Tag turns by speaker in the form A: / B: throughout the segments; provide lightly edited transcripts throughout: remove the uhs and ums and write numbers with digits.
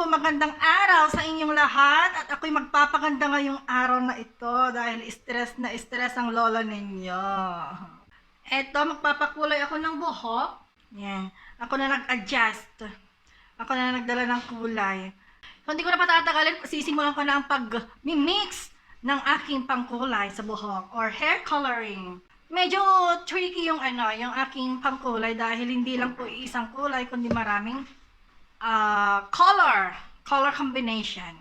A: magandang araw sa inyong lahat at ako'y magpapaganda ngayong araw na ito dahil stress na stress ang lola ninyo. Eto, magpapakulay ako ng buhok. Yan. Ako na nag-adjust. Ako na nagdala ng kulay. So, hindi ko na patatagalin, sisimulan ko na ang pag-mix ng aking pangkulay sa buhok or hair coloring. Medyo tricky yung yung aking pangkulay dahil hindi lang po isang kulay kundi maraming color combination.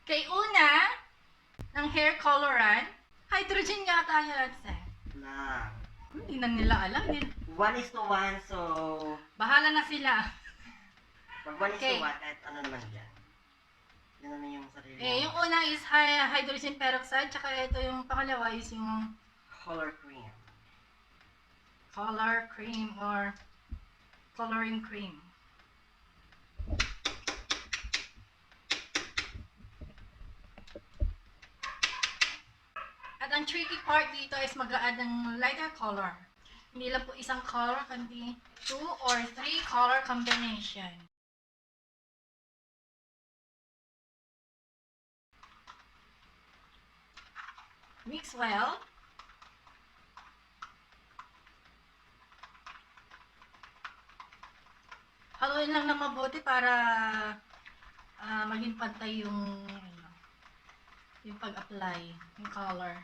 A: Kay una, ng hair coloran, hydrogen yata yan,
B: Na.
A: hindi na nila alam.
B: 1:1, so...
A: Bahala na sila.
B: Pag 1:1,
A: Okay.
B: kahit ano naman yan. Yan naman yung sarili
A: Yung una is hydrogen peroxide, tsaka ito yung pangalawa is yung
B: color cream.
A: color cream or coloring cream. At ang tricky part dito is mag-a-add ng lighter color. Hindi lang po isang color, kundi 2 or 3 color combination. Mix well. Haluin lang na mabuti para maging pantay yung pag-apply, yung color.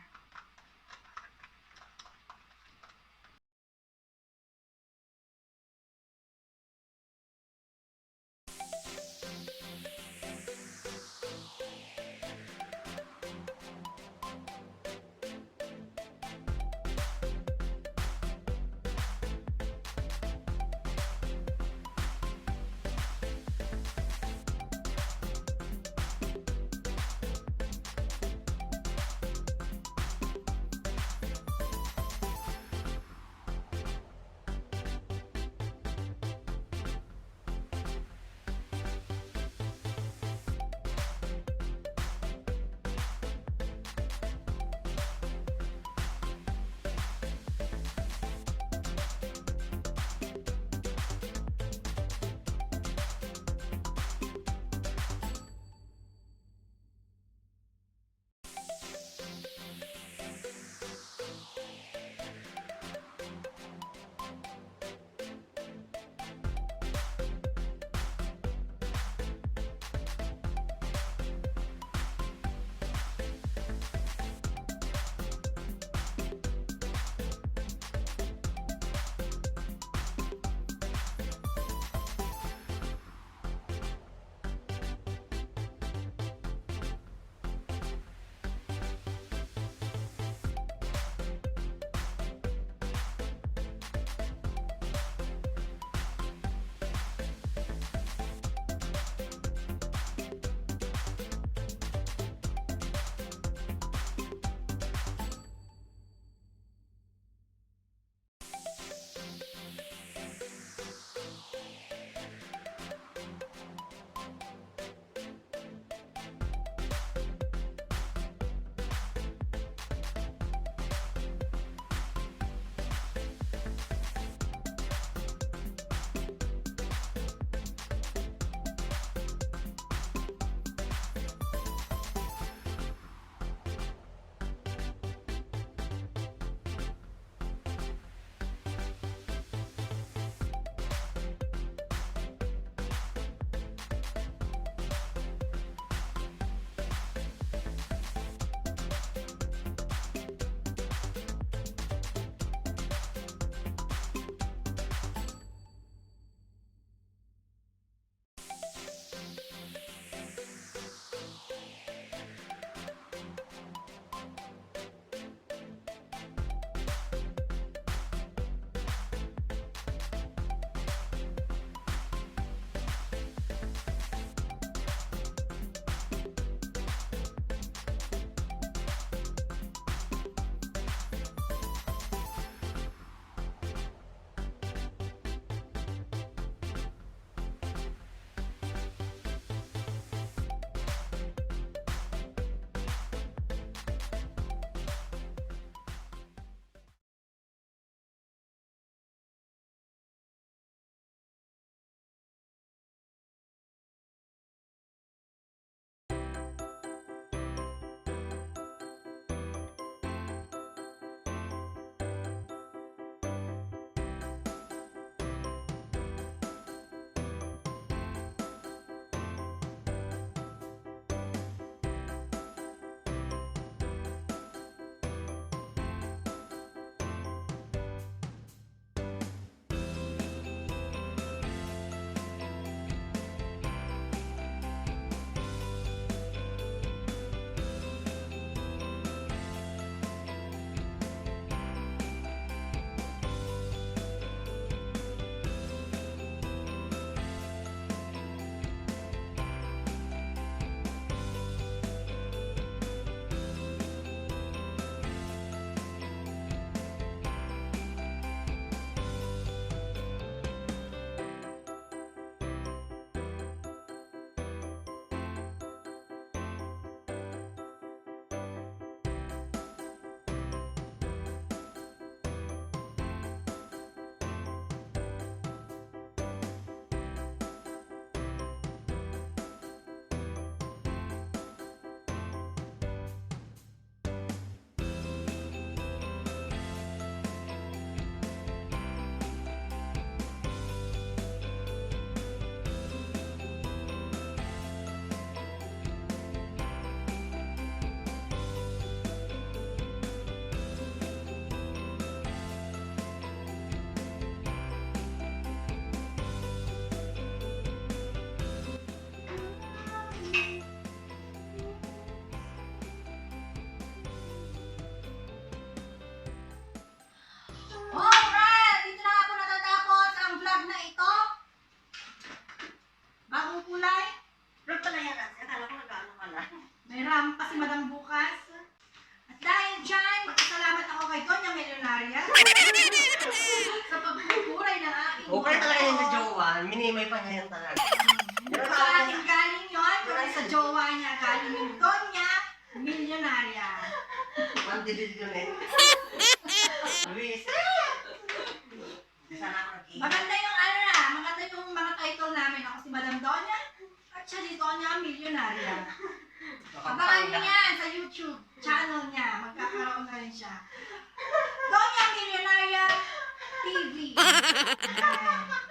B: minimay pa niya yan talaga. Pero
A: Sa ating galing yun, pero sa jowa niya, galing yung Doña, milyonarya.
B: Mandilid yun eh. Luis. Hindi sana ako nag-iingat.
A: Maganda yung mga title namin. Ako si Madam Doña, at siya si Doña, milyonarya. Abangan niyo yan sa YouTube channel niya. Magkakaroon na rin siya. Doña Milyonarya TV. Ayan.